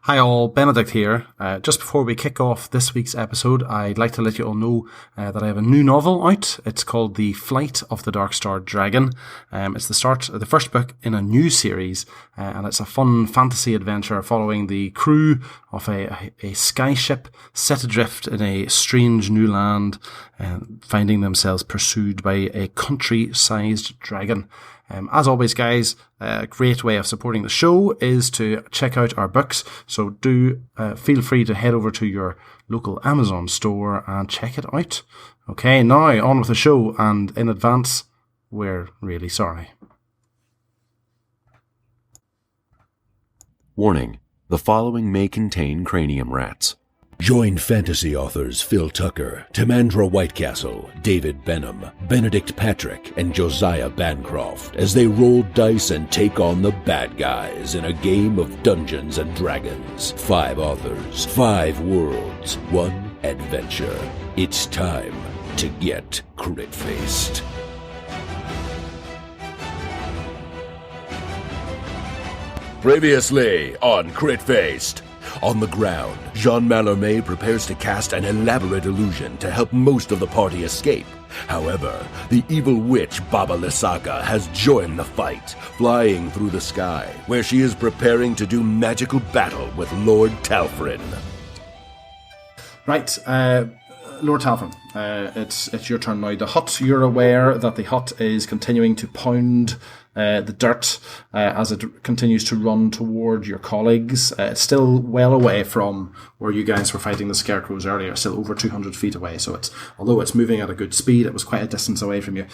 Hi all, Benedict here. Just before we kick off this week's episode, I'd like to let you all know that I have a new novel out. It's called The Flight of the Dark-Starred Dragon. It's the first book in a new series, and it's a fun fantasy adventure following the crew of a skyship set adrift in a strange new land, finding themselves pursued by a country-sized dragon. As always, guys, a great way of supporting the show is to check out our books. So do feel free to head over to your local Amazon store and check it out. Okay, now on with the show, and in advance, we're really sorry. Warning: the following may contain cranium rats. Join fantasy authors Phil Tucker, Timandra Whitecastle, David Benem, Benedict Patrick, and Josiah Bancroft as they roll dice and take on the bad guys in a game of Dungeons and Dragons. 5 authors, 5 worlds, 1 adventure. It's time to get crit-faced. Previously on Crit-Faced. On the ground, Jean Mallarmé prepares to cast an elaborate illusion to help most of the party escape. However, the evil witch Baba Lysaga has joined the fight, flying through the sky, where she is preparing to do magical battle with Lord Talfrin. Right, Lord Talfrin, it's your turn now. The hut, you're aware that the hut is continuing to pound the dirt as it continues to run toward your colleagues. It's still well away from where you guys were fighting the scarecrows earlier, still over 200 feet away. So although it's moving at a good speed, it was quite a distance away from you.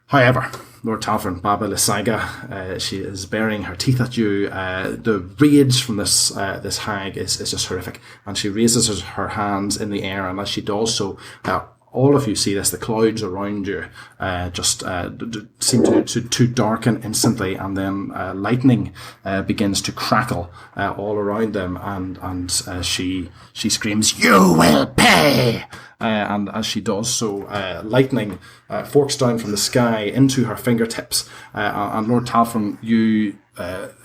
However, Lord Talfrin, Baba Lysaga, she is baring her teeth at you. The rage from this hag is just horrific, and she raises her hands in the air, and as she does so, all of you see this. The clouds around you seem to darken instantly, and then lightning begins to crackle all around them, and she screams, "You will pay!" And as she does so, lightning forks down from the sky into her fingertips, and Lord Talfrin,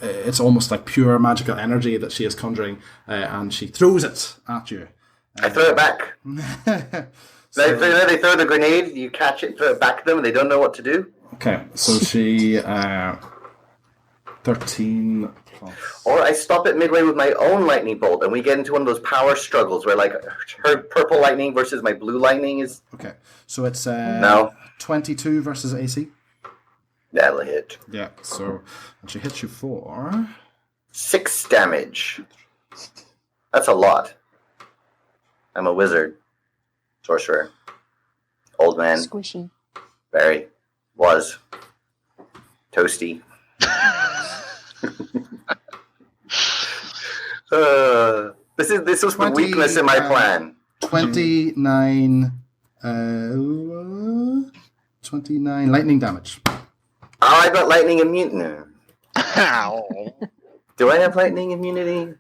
it's almost like pure magical energy that she is conjuring, and she throws it at you. I throw it back. They throw the grenade, you catch it, throw it back at them, and they don't know what to do. Okay, so she 13 plus. Or I stop it midway with my own lightning bolt, and we get into one of those power struggles where, like, her purple lightning versus my blue lightning is... Okay, so it's no. 22 versus AC? That'll hit. Yeah, so and she hits you for... 6 damage. That's a lot. I'm a wizard. Sorcerer. Old man. Squishy. Very. Was. Toasty. This was 20, the weakness in my plan. 29 lightning damage. Oh, I got lightning immunity. Do I have lightning immunity?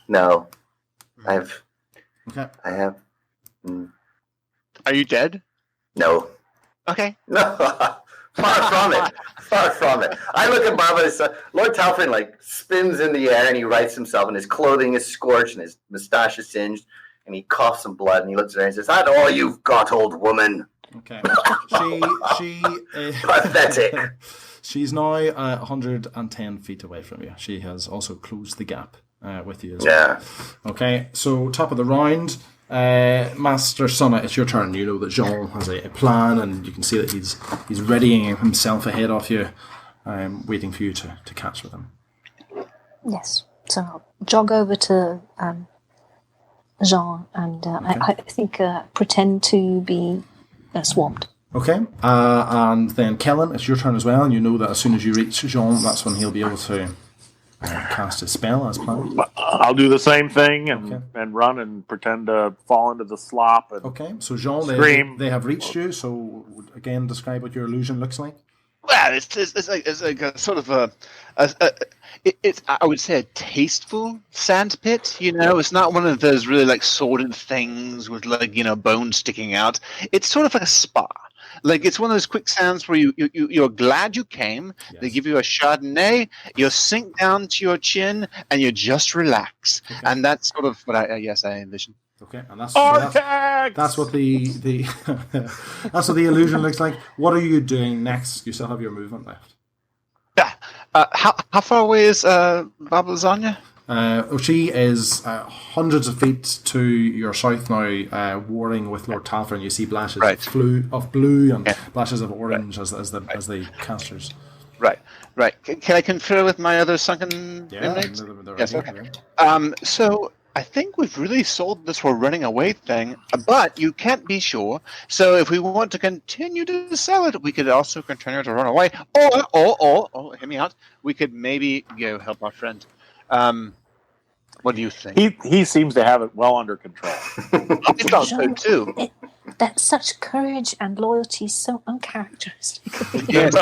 No. I have. Are you dead? No. Okay. No. Far from it. Far from it. I look at Baba. Lord Talfrin spins in the air and he rights himself, and his clothing is scorched and his moustache is singed, and he coughs some blood and he looks at her and says, "That's all you've got, old woman." Okay. She pathetic. She's now 110 feet away from you. She has also closed the gap with you as well. Yeah. Okay, so top of the round. Master Sonna, it's your turn. You know that Jean has a plan, and you can see that he's readying himself ahead of you, waiting for you to catch with him. Yes. So I'll jog over to Jean and Okay. I think pretend to be swamped. Okay, and then Kellen, it's your turn as well, and you know that as soon as you reach Jean, that's when he'll be able to cast his spell as planned. I'll do the same thing and run and pretend to fall into the slop. And okay, so Jean, scream. They have reached you, so again, describe what your illusion looks like. Well, it's like a sort of it's I would say a tasteful sandpit. You know, it's not one of those really sordid things with bone sticking out. It's sort of like a spa. Like it's one of those quick sounds where you're glad you came. Yes. They give you a Chardonnay. You sink down to your chin and you just relax. Okay. And that's sort of what I envision. Okay, and that's what the that's what the illusion looks like. What are you doing next? You still have your movement left. Yeah. How far away is Baba Lysaga? She is hundreds of feet to your south now, warring with Lord Talfrin. You see blashes of blue and blashes of orange as the casters. Right. Can I confer with my other sunken inmates? Yes. Okay. So I think we've really sold this "we're running away" thing, but you can't be sure. So if we want to continue to sell it, we could also continue to run away, or hear me out. We could maybe go help our friend. What do you think? He seems to have it well under control. I thought so too. That's such courage and loyalty, so uncharacteristic. Yes.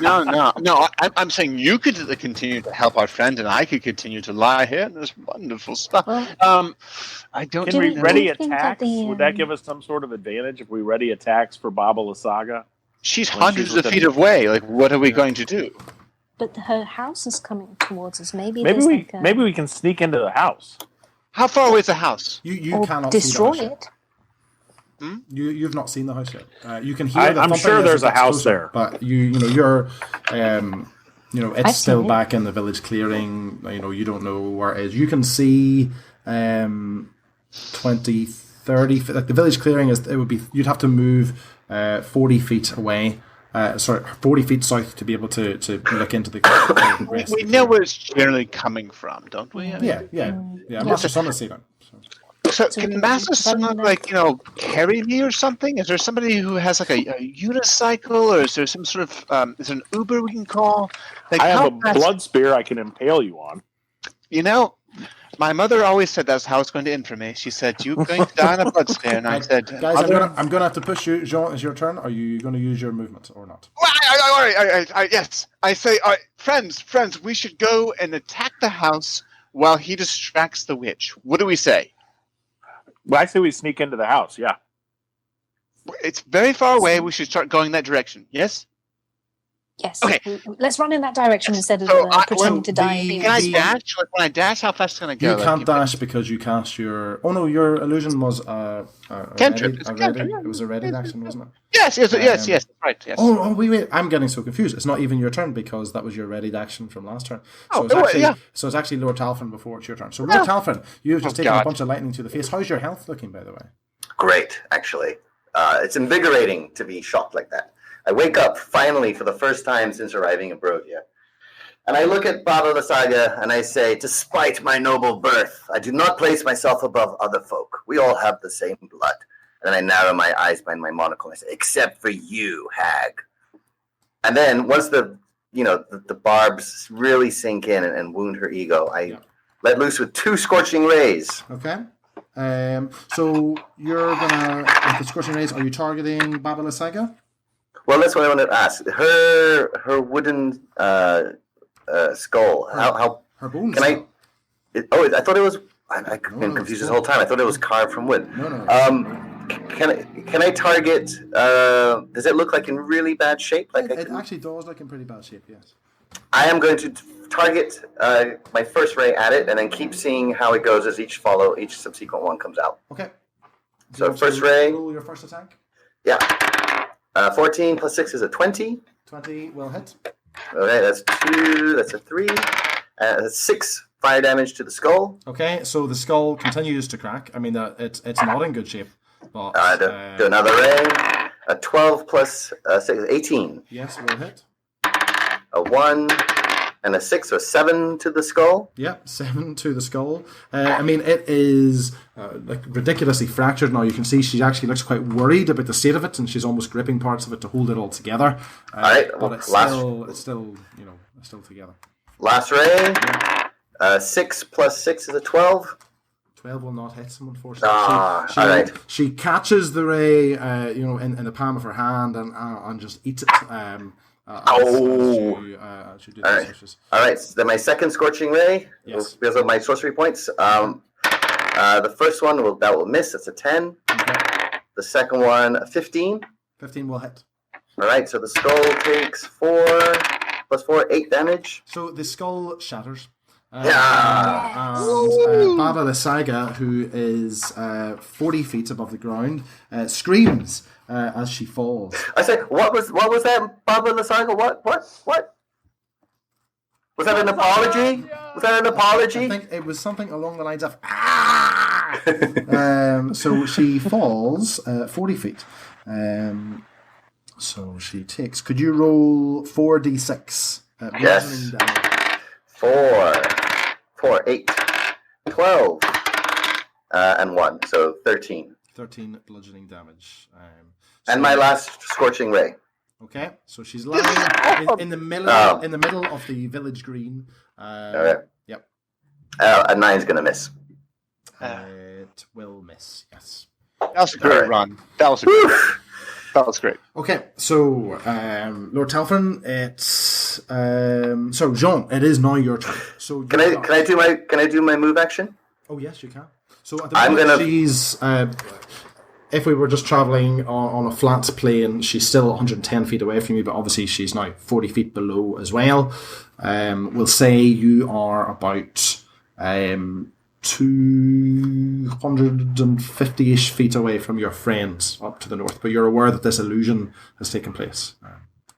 No. I'm saying you could continue to help our friend, and I could continue to lie here in this wonderful stuff. Well, I don't. Can we ready think attacks? that Would that give us some sort of advantage if we ready attacks for Baba Lysaga? She's hundreds of feet away. Like, what are we going to do? But her house is coming towards us. Maybe we can sneak into the house. How far away is the house? You or cannot destroy see the house it. yet. You've not seen the house yet. You can hear. I'm sure there's a house there, but you're it's I've still seen it. back in the village clearing. You don't know where it is. You can see 20, 30 feet. Like the village clearing you'd have to move 40 feet away. 40 feet south to be able to look into the rest. We know where it's generally coming from, don't we? Yeah. Master Son has seen it. So can Master Son carry me or something? Is there somebody who has like a unicycle, or is there some sort of is there an Uber we can call? Like, I have a blood spear I can impale you on. My mother always said that's how it's going to end for me. She said, "You're going to die on a blood spear," and I said, "Guys, I'm going to have to push you. Jean, is your turn? Are you going to use your movement or not?" Yes. I say, friends, we should go and attack the house while he distracts the witch. What do we say? Well, I say we sneak into the house. Yeah. It's very far away. We should start going that direction. Yes. Yes. Okay. Let's run in that direction instead of pretending to die. Can I dash? Like, when I dash, how fast can I go? You can't dash because you cast your. Oh no, your illusion was a cantrip. It was a ready action, wasn't it? Yes. Right. Yes. Oh, wait! I'm getting so confused. It's not even your turn because that was your ready action from last turn. So it's actually Lord Talfrin before it's your turn. So Lord Talfrin, you've just taken a bunch of lightning to the face. How's your health looking, by the way? Great, actually. It's invigorating to be shocked like that. I wake up finally for the first time since arriving in Barovia. And I look at Baba Lysaga and I say, despite my noble birth, I do not place myself above other folk. We all have the same blood. And then I narrow my eyes behind my monocle and I say, except for you, hag. And then once the barbs really sink in and wound her ego, I let loose with 2 scorching rays. Okay. So you're gonna, with the scorching rays, are you targeting Baba Lysaga? Well, that's what I wanted to ask. Her wooden skull. How her bones? Can I? I thought it was. I've been confused this whole time. I thought it was carved from wood. No. Can I target? Does it look like in really bad shape? It actually does look in pretty bad shape. Yes. I am going to target my first ray at it, and then keep seeing how it goes as each subsequent one comes out. Okay. So first ray. Roll your first attack. Yeah. 14 plus 6 is a 20. 20 will hit. Okay, that's 2. That's a 3. That's 6 fire damage to the skull. Okay, so the skull continues to crack. I mean, it's not in good shape. But do another ray. A 12 plus 6 is 18. Yes, will hit. A 1 and a 6, so 7 to the skull. Yep, 7 to the skull. I mean, it is ridiculously fractured now. You can see she actually looks quite worried about the state of it, and she's almost gripping parts of it to hold it all together. All right, but it's still together. Last ray. 6 plus 6 is a 12. 12 will not hit him, unfortunately. She catches the ray, in the palm of her hand and just eats it. All right. So then my second scorching ray, because of my sorcery points. The first one will miss. It's a 10. Okay. The second one, a 15. 15 will hit. All right, so the skull takes 4 plus 4, 8 damage. So the skull shatters. Yeah. And Baba Lysaga, who is 40 feet above the ground, screams as she falls. I say, what was that, Baba Lysaga? What? Was that an apology? Was that an apology? I think it was something along the lines of ah. So she falls 40 feet. So she takes. Could you roll 4d6? Yes. 4, 8, 12, and 1. So 13. 13 bludgeoning damage. And my last scorching ray. Okay, so she's lying in the middle of the village green. All right. Yep. A 9's gonna miss. It will miss. Yes. That was a great run. That was great. Okay, so Lord Talfrin, it's so Jean. It is now your turn. So Can I do my move action? Oh yes, you can. So at the moment she's. If we were just travelling on a flat plane, she's still 110 feet away from you, but obviously she's now 40 feet below as well. We'll say you are about 250-ish feet away from your friends up to the north, but you're aware that this illusion has taken place.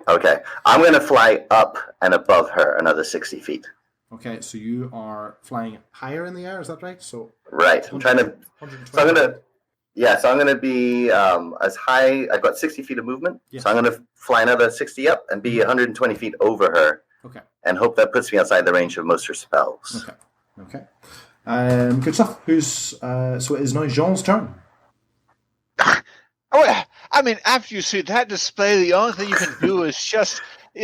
Okay. I'm going to fly up and above her another 60 feet. Okay, so you are flying higher in the air, is that right? So right. I'm trying to... So I'm going to... Yeah, so I'm going to be as high... I've got 60 feet of movement, so I'm going to fly another 60 up and be 120 feet over her. Okay. And hope that puts me outside the range of most of her spells. Okay. Good stuff. So it is now Jean's turn. I mean, after you see that display, the only thing you can do is just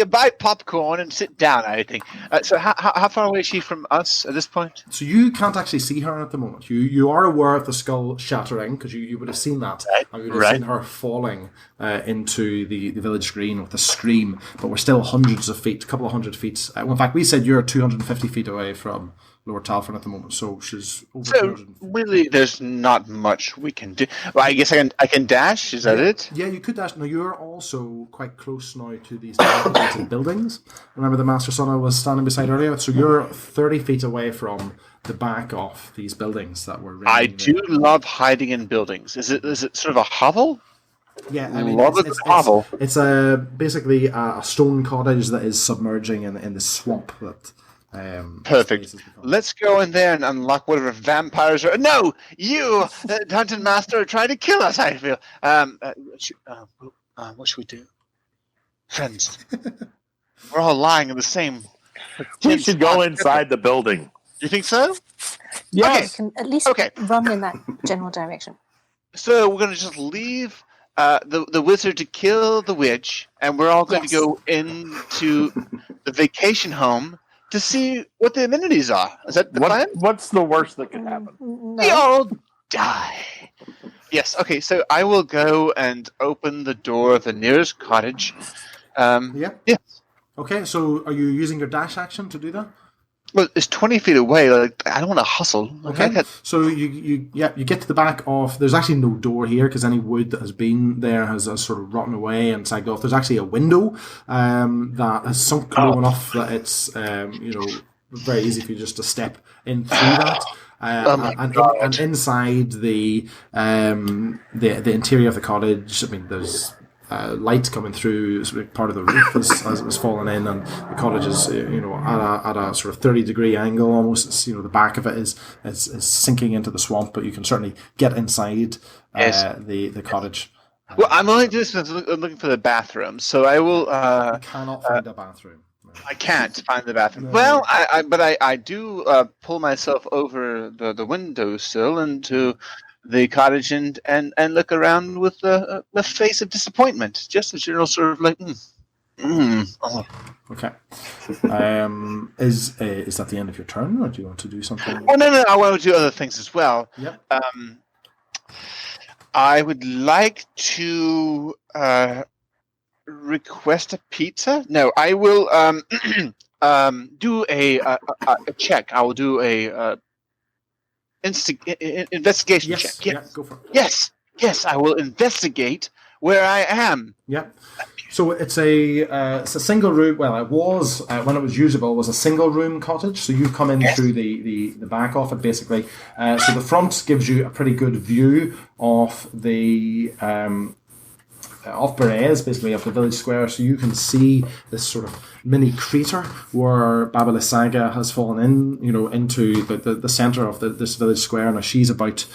buy popcorn and sit down, I think. So how far away is she from us at this point? So you can't actually see her at the moment. You are aware of the skull shattering, because you would have seen that. And you would have seen her falling into the village green with a scream. But we're still hundreds of feet, a couple of hundred feet. In fact, we said you're 250 feet away from Lord Talfrin at the moment, so she's over. So really, there's not much we can do. Well, I guess I can dash. Is that it? Yeah, you could dash. Now you're also quite close now to these buildings. Remember, the Master Son I was standing beside earlier. So you're 30 feet away from the back of these buildings that were. I do love hiding in buildings. Is it sort of a hovel? Yeah, I mean, it's basically a stone cottage that is submerging in the swamp that. Perfect. Let's go in there and unlock whatever vampires are. No, you, Dungeon Master, are trying to kill us. I feel. What should we do, friends? We're all lying in the same. We should go inside the building. You think so? Yeah, okay. You can at least run in that general direction. So we're going to just leave the wizard to kill the witch, and we're all going to go into the vacation home to see what the amenities are. Is that the plan? What's the worst that can happen? No. We all die. Yes, okay, so I will go and open the door of the nearest cottage. Yeah. Okay, so are you using your dash action to do that? Well, it's 20 feet away. Like, I don't want to hustle. Okay. So you get to the back of. There's actually no door here because any wood that has been there has sort of rotten away and sagged off. There's actually a window that has sunk low enough that it's very easy for you just to step in through that. And inside the interior of the cottage, I mean, there's light coming through part of the roof as it was falling in, and the cottage is at a sort of 30-degree angle almost. It's, the back of it is sinking into the swamp, but you can certainly get inside the cottage. Well, I'm only just looking for the bathroom, so I will. You cannot find a bathroom. I can't find the bathroom. No. Well, I do pull myself over the windowsill into the cottage and look around with a face of disappointment, just a general sort of like. Oh. Okay. Is that the end of your turn, or do you want to do something? Oh no! I want to do other things as well. Yep. I would like to request a pizza. No, I will do a check. I will do a investigation check. Yeah, go for it. Yes, I will investigate where I am. Yeah. So it's a single room. Well, it was when it was usable, was a single room cottage. So you come in through the back of it, basically. So the front gives you a pretty good view of the off Berets, basically, of the village square. So you can see this sort of mini crater where Baba Lysaga has fallen into the centre of this village square. Now she's about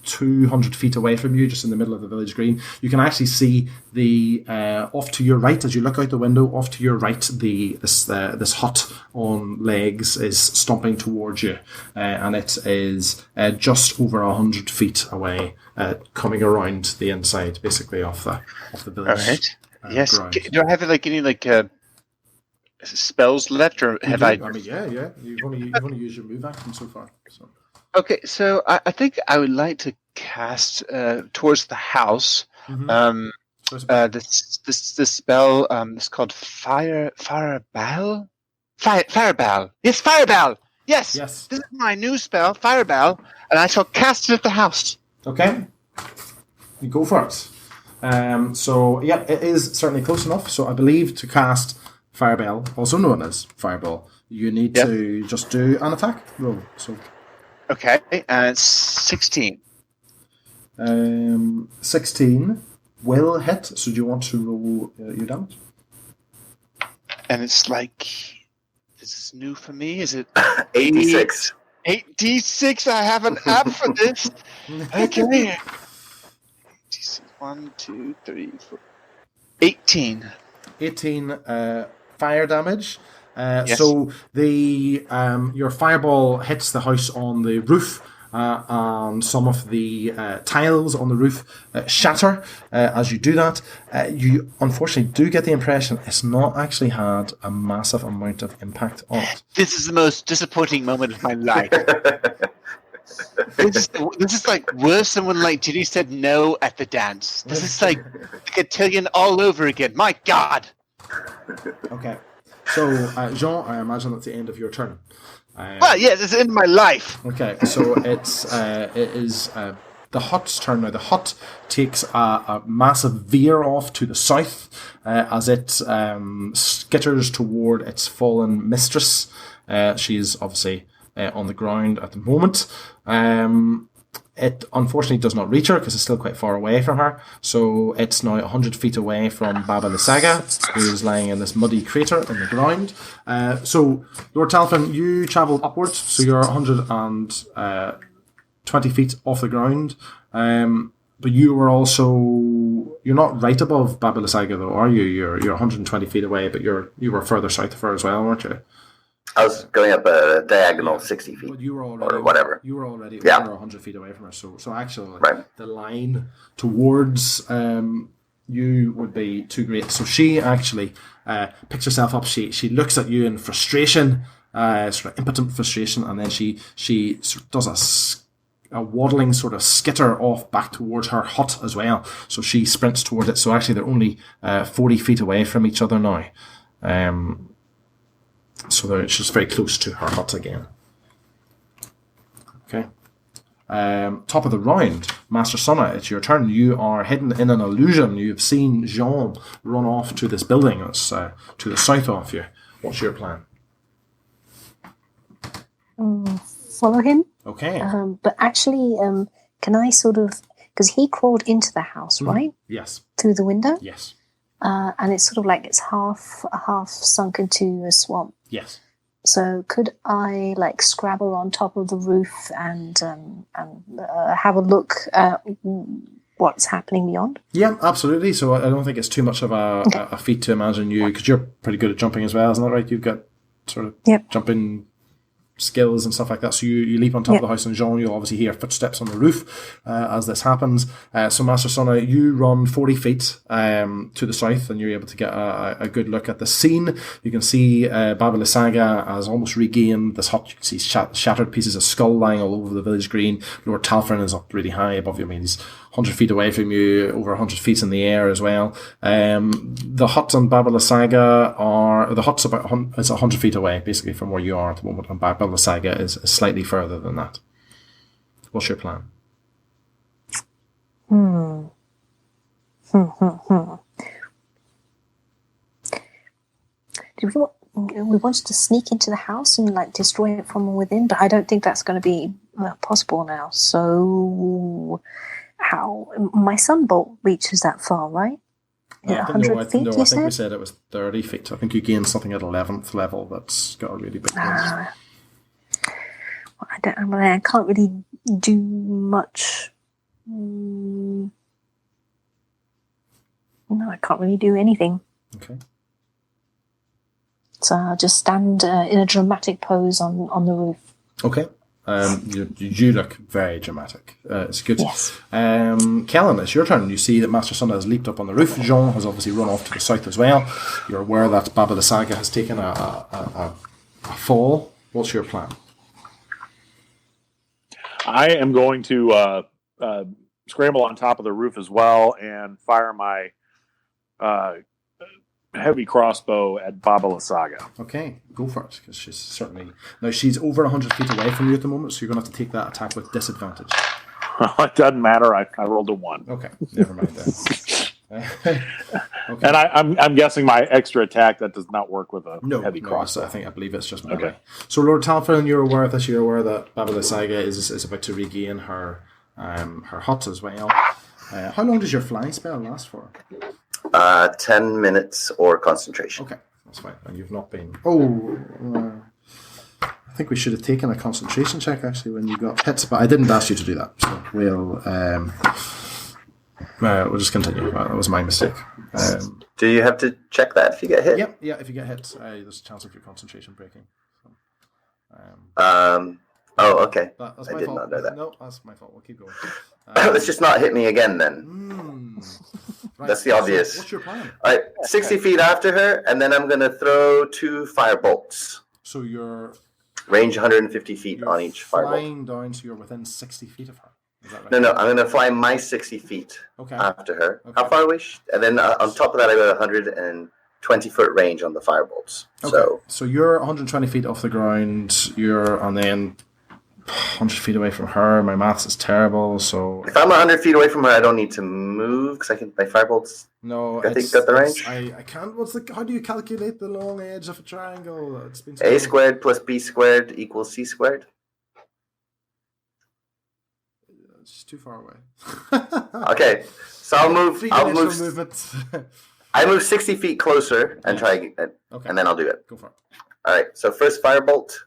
200 feet away from you, just in the middle of the village green. You can actually see the off to your right, as you look out the window, off to your right, this hut on legs is stomping towards you, and it is just over 100 feet away, coming around the inside, basically, of the village. All right. Yes. Ground. Do I have any spells left, or have I? I mean, yeah. You've only used your move action so far. So. Okay, so I think I would like to cast towards the house. Mm-hmm. This spell is called Fireball. Fireball. Yes, Fireball. Yes. This is my new spell, Fireball, and I shall cast it at the house. Okay. You go for it. So yeah, it is certainly close enough. So I believe to cast Fireball, also known as Fireball, you need to just do an attack roll. So. Okay, 16. 16 will hit. So do you want to roll your damage? And it's like, this is new for me. Is it 86? 8d6. I have an app for this. Okay. 1, 2, 3, 4. 18. 18 fire damage. So the your fireball hits the house on the roof, and some of the tiles on the roof shatter as you do that. You unfortunately do get the impression it's not actually had a massive amount of impact on it. This is the most disappointing moment of my life. This is like worse than when Ginny said no at the dance. This is like the cotillion all over again. My God. Okay. So, Jean, I imagine that's the end of your turn. Well, yes, it's the end of my life. Okay, so it is the hut's turn now. The hut takes a massive veer off to the south as it skitters toward its fallen mistress. She is obviously on the ground at the moment. It unfortunately does not reach her because it's still quite far away from her. So it's now 100 feet away from Baba Lysaga, who is lying in this muddy crater in the ground. So, Lord Talfin, you travelled upwards, so you're 120 feet off the ground. But you were also... You're not right above Baba Lysaga, though, are you? You're 120 feet away, but you were further south of her as well, weren't you? I was going up a diagonal 60 feet, but you were already, or whatever. You were already over 100 feet away from her. So actually, the line towards you would be too great. So she actually picks herself up. She looks at you in frustration, sort of impotent frustration, and then she sort of does a waddling sort of skitter off back towards her hut as well. So she sprints towards it. So actually, they're only 40 feet away from each other now. So it's just very close to her hut again. Okay. Top of the round, Master Sonna, it's your turn. You are hidden in an illusion. You've seen Jean run off to this building that's to the south of you. What's your plan? Follow him. Okay. But actually, can I sort of... Because he crawled into the house, right? Yes. Through the window? Yes. And it's sort of like it's half sunk into a swamp. Yes. So could I scrabble on top of the roof and have a look at what's happening beyond? Yeah, absolutely. So I don't think it's too much of a feat to imagine you, because you're pretty good at jumping as well, isn't that right? You've got sort of jumping skills and stuff like that. So you leap on top of the house, and Jean, you'll obviously hear footsteps on the roof as this happens. So Master Sonna, you run 40 feet to the south, and you're able to get a good look at the scene. You can see Baba Lysaga has almost regained this hut. You can see shattered pieces of skull lying all over the village green. Lord Talfin is up really high above you. I mean, he's 100 feet away from you, over 100 feet in the air as well. The hut on Baba Lysaga the hut's about 100 feet away, basically, from where you are at the moment, and Baba Lysaga is slightly further than that. What's your plan? We wanted to sneak into the house and like destroy it from within, but I don't think that's going to be possible now. So, how my sunbolt reaches that far, right? 100 feet. I think we said it was 30 feet. I think you gained something at 11th level that's got a really big range. I can't really do much. No, I can't really do anything. Okay. So I'll just stand in a dramatic pose on the roof. Okay. You look very dramatic. It's good. Yes. Kellen, it's your turn. You see that Master Sunday has leaped up on the roof. Jean has obviously run off to the south as well. You're aware that Baba Lysaga has taken a fall. What's your plan? I am going to scramble on top of the roof as well and fire my heavy crossbow at Baba Lysaga. Okay, go for it, because she's over 100 feet away from you at the moment, so you're going to have to take that attack with disadvantage. It doesn't matter. I rolled a 1. Okay, never mind then. Okay. And I'm guessing my extra attack that does not work with a heavy crossbow. I believe it's just melee. Okay. So Lord Talfrin, you're aware of this. You're aware that Baba Lysaga is about to regain her hut as well. How long does your flying spell last for? 10 minutes or concentration. Okay, that's fine. And you've not been... I think we should have taken a concentration check, actually, when you got hit, but I didn't ask you to do that. So we'll just continue. That was my mistake. Do you have to check that if you get hit? Yeah, if you get hit, there's a chance of your concentration breaking. So, okay. That's I my did fault. not know that. No, that's my fault. We'll keep going. Let's just not hit me again then. Right. That's the obvious. So what's your plan? All right, 60 feet after her, and then I'm going to throw 2 fire bolts. So you're... Range 150 feet on each firebolt. Flying down, so you're within 60 feet of her. Is that right? No, I'm going to fly my 60 feet after her. Okay. How far away? And then on top of that, I got 120-foot range on the firebolts. Okay. So you're 120 feet off the ground. And then 100 feet away from her. My maths is terrible. So if I'm 100 feet away from her, I don't need to move because I can. My firebolts. No, I think got the range. I can't. How do you calculate the long edge of a triangle? It's been A squared plus B squared equals C squared. It's too far away. Okay, so I'll move. Movement. I move 60 feet closer and try, and then I'll do it. Go for it. All right. So first firebolt,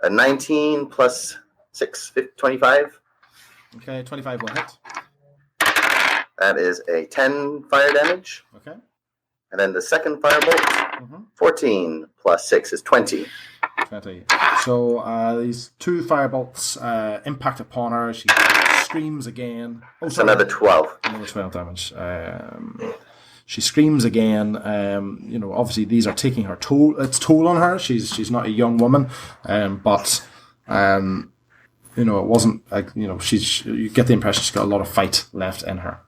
a 19 plus 6, 25. Okay, 25 will hit. That is a 10 fire damage. Okay. And then the second firebolt, 14 plus 6 is 20. 20. So these 2 firebolts impact upon her. She screams again. That's another 12. Another 12 damage. She screams again. Obviously these are taking her toll. It's toll on her. She's not a young woman, but it wasn't like you get the impression she's got a lot of fight left in her.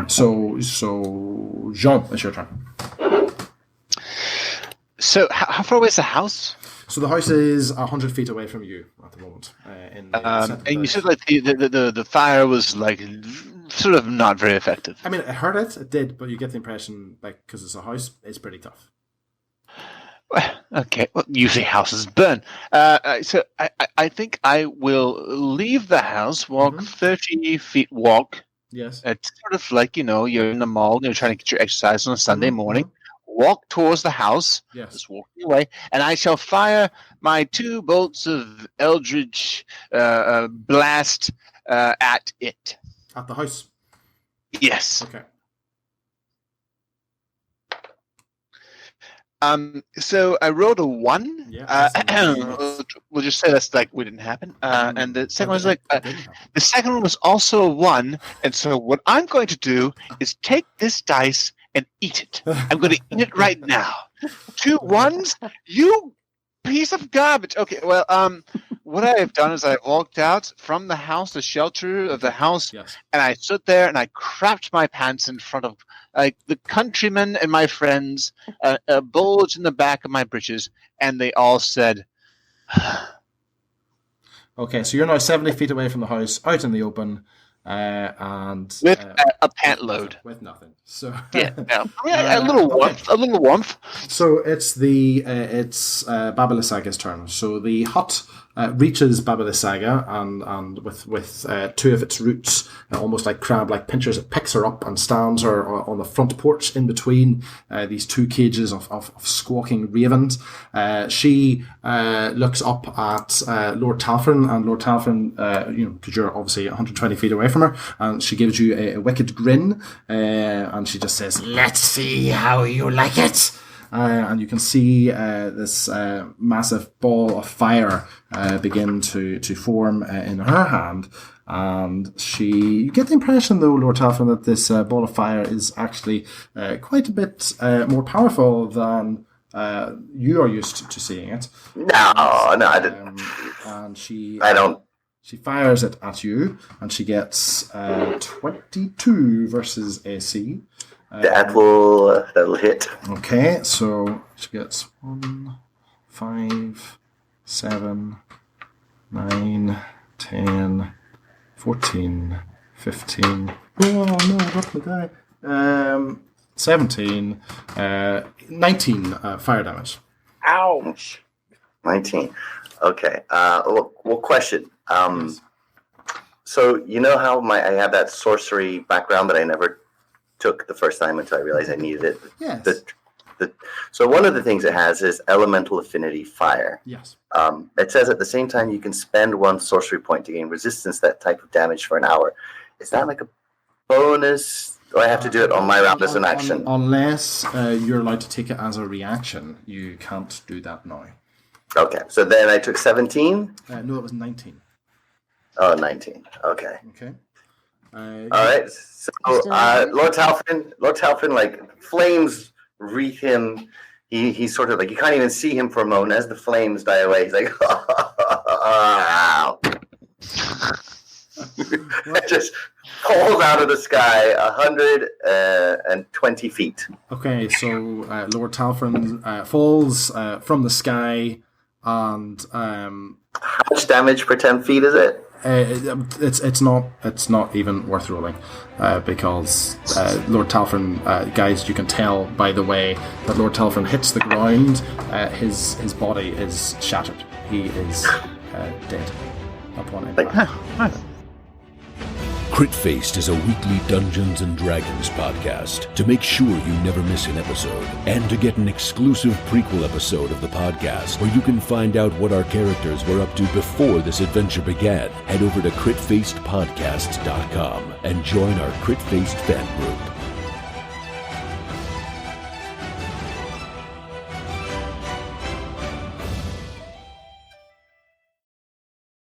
So Jean, it's your turn. So how far away is the house? So the house is 100 feet away from you at the moment. And you said like the fire was like sort of not very effective. I mean, it hurt it did, but you get the impression like because it's a house, it's pretty tough. Well, okay. Well, usually houses burn. So I think I will leave the house, walk 30 feet walk. Yes. It's sort of like, you're in the mall, you're trying to get your exercise on a Sunday morning. Walk towards the house, just walking away, and I shall fire my 2 bolts of Eldritch blast at it. At the house? Yes. Okay. So I rolled a 1. Yeah. We'll just say that's like we didn't happen. And the second one was like the second one was also a 1. And so what I'm going to do is take this dice and eat it. I'm going to eat it right now. 2 1s, you piece of garbage. Okay, well, what I have done is I walked out from the house, the shelter of the house, and I stood there and I crapped my pants in front of the countrymen and my friends, a bulge in the back of my breeches, and they all said, Okay, so you're now 70 feet away from the house, out in the open. and with a pant load. With nothing. So a little warmth. So it's Baba Lysaga's turn. So the hut reaches Baba Lysaga, and with two of its roots, almost like crab-like pinchers, it picks her up and stands her on the front porch in between these two cages of squawking ravens. She looks up at Lord Talfrin, and Lord Talfrin, because you're obviously 120 feet away from her, and she gives you a wicked grin, and she just says, "Let's see how you like it." And you can see this massive ball of fire begin to form in her hand. And you get the impression, though, Lord Talfrin, that this ball of fire is actually quite a bit more powerful than you are used to seeing it. No, I didn't. And I don't. She fires it at you, and she gets 22 versus AC. That'll hit. Okay, so she gets 1, 5, 7, 9, 10, 14, 15. Oh no, what my die? 17, 19 fire damage. Ouch. 19. Okay. Well, question. Yes. So you know how I have that sorcery background that I never took the first time until I realized I needed it. Yes. So one of the things it has is elemental affinity fire. Yes. It says at the same time you can spend one sorcery point to gain resistance to that type of damage for an hour. Is that like a bonus? Or I have to do it on my round as an action? Unless you're allowed to take it as a reaction, you can't do that now. Okay, so then I took 17? No, it was 19. Oh, 19. Okay. Okay. All right. So Lord Talfrin, like flames wreath him. He's sort of like, you can't even see him for a moment as the flames die away. He's like, it just falls out of the sky 120 feet. Okay, so Lord Talfrin falls from the sky, and how much damage per 10 feet is it? It's not even worth rolling, because Lord Talfrin, guys, you can tell by the way that Lord Talfrin hits the ground, his body is shattered. He is dead upon impact. Crit Faced is a weekly Dungeons & Dragons podcast. To make sure you never miss an episode, and to get an exclusive prequel episode of the podcast, where you can find out what our characters were up to before this adventure began, head over to critfacedpodcasts.com and join our Crit Faced fan group.